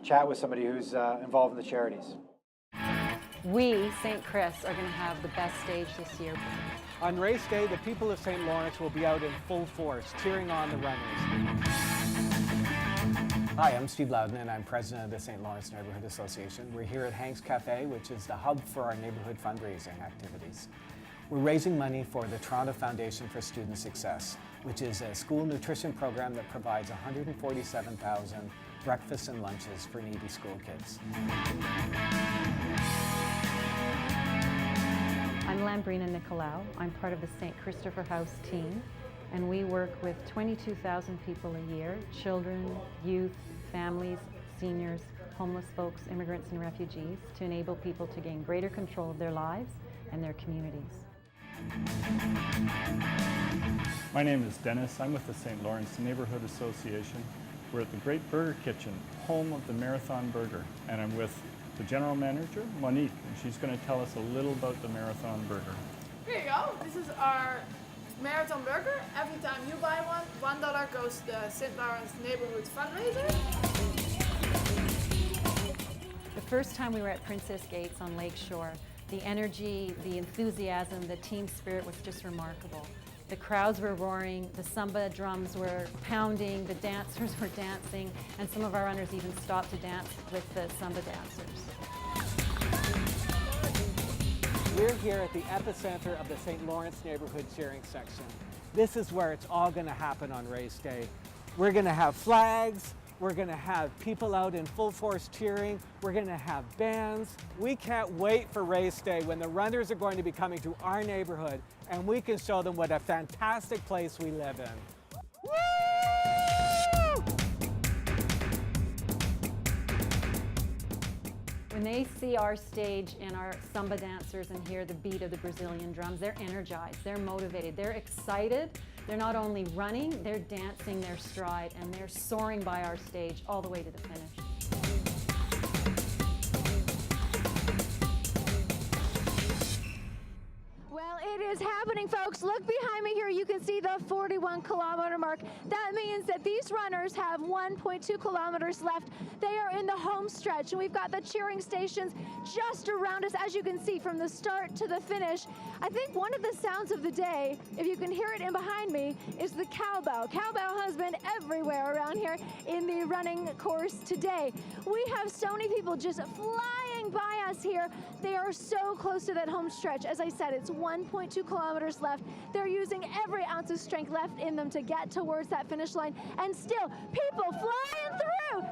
chat with somebody who's involved in the charities. We, St. Chris, are going to have the best stage this year. On race day, the people of St. Lawrence will be out in full force, cheering on the runners. Hi, I'm Steve Loudon, and I'm president of the St. Lawrence Neighborhood Association. We're here at Hank's Cafe, which is the hub for our neighborhood fundraising activities. We're raising money for the Toronto Foundation for Student Success, which is a school nutrition program that provides 147,000 breakfasts and lunches for needy school kids. I'm Lambrina Nicolau. I'm part of the St. Christopher House team, and we work with 22,000 people a year, children, youth, families, seniors, homeless folks, immigrants and refugees, to enable people to gain greater control of their lives and their communities. My name is Dennis. I'm with the St. Lawrence Neighborhood Association. We're at the Great Burger Kitchen, home of the Marathon Burger, and I'm with the general manager, Monique, and she's going to tell us a little about the Marathon Burger. Here you go. This is our Marathon Burger. Every time you buy one, $1 goes to the St. Lawrence Neighborhood Fundraiser. The first time we were at Princess Gates on Lake Shore, The energy, the enthusiasm, the team spirit was just remarkable. The crowds were roaring, the samba drums were pounding, the dancers were dancing, and some of our runners even stopped to dance with the samba dancers. We're here at the epicenter of the St. Lawrence neighborhood cheering section. This is where it's all going to happen on race day. We're going to have flags, we're going to have people out in full force cheering, we're going to have bands. We can't wait for race day when the runners are going to be coming to our neighborhood and we can show them what a fantastic place we live in. Woo! When they see our stage and our samba dancers and hear the beat of the Brazilian drums, they're energized, they're motivated, they're excited. They're not only running, they're dancing their stride and they're soaring by our stage all the way to the finish. Well, it is happening, folks. Look behind me here. You can see the 41-kilometer mark. That means that these runners have 1.2 kilometers left. They are in the home stretch, and we've got the cheering stations just around us, as you can see, from the start to the finish. I think one of the sounds of the day, if you can hear it in behind me, is the cowbell. Cowbell has been everywhere around here in the running course today. We have so many people just flying by us here. They are so close to that home stretch. As I said, it's 1.2 kilometers left. They're using every ounce of strength left in them to get towards that finish line. And still, people flying through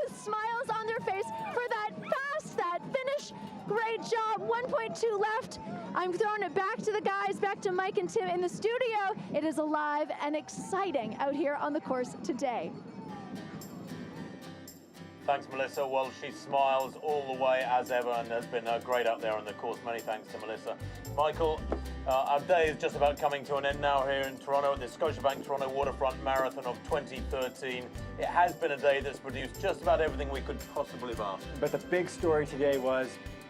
with smiles on their face for that finish. Great job, 1.2 left. I'm throwing it back to the guys, back to Mike and Tim in the studio. It is alive and exciting out here on the course today. Thanks, Melissa. Well, she smiles all the way as ever and has been great up there on the course. Many thanks to Melissa. Michael, our day is just about coming to an end now here in Toronto at the Scotiabank Toronto Waterfront Marathon of 2013. It has been a day that's produced just about everything we could possibly have asked. But the big story today was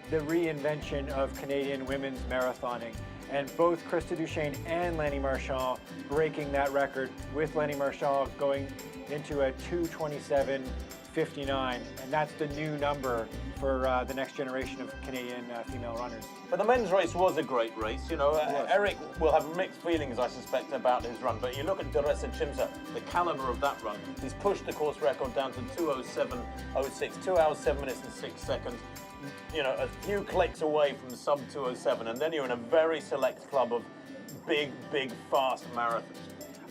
the reinvention of Canadian women's marathoning. And both Krista Duchesne and Lanny Marchand breaking that record, with Lanny Marchand going into a 2:27.59, and that's the new number for the next generation of Canadian female runners. But the men's race was a great race. You know, Eric will have mixed feelings, I suspect, about his run. But you look at Teresa Chimsa, the caliber of that run. He's pushed the course record down to 2:07.06, 2 hours, 7 minutes and 6 seconds. You know, a few clicks away from the sub 2:07, and then you're in a very select club of big, fast marathons.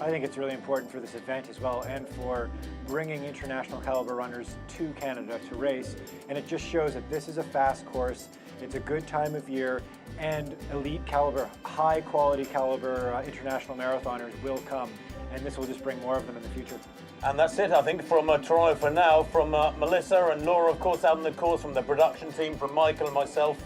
I think it's really important for this event as well, and for bringing international caliber runners to Canada to race. And it just shows that this is a fast course, it's a good time of year, and elite caliber, high quality caliber international marathoners will come. And this will just bring more of them in the future. And that's it, I think, from Toronto for now. From Melissa and Laura, of course, out on the course, from the production team, from Michael and myself,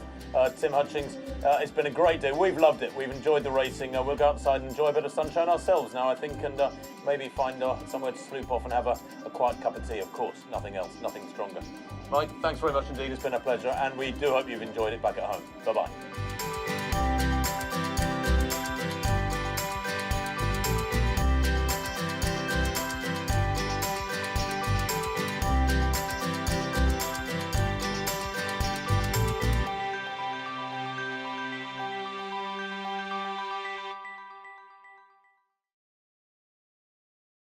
Tim Hutchings. It's been a great day. We've loved it. We've enjoyed the racing. We'll go outside and enjoy a bit of sunshine ourselves now, I think, and maybe find somewhere to sloop off and have a quiet cup of tea, of course. Nothing else, nothing stronger. Mike, thanks very much indeed. It's been a pleasure, and we do hope you've enjoyed it back at home. Bye-bye.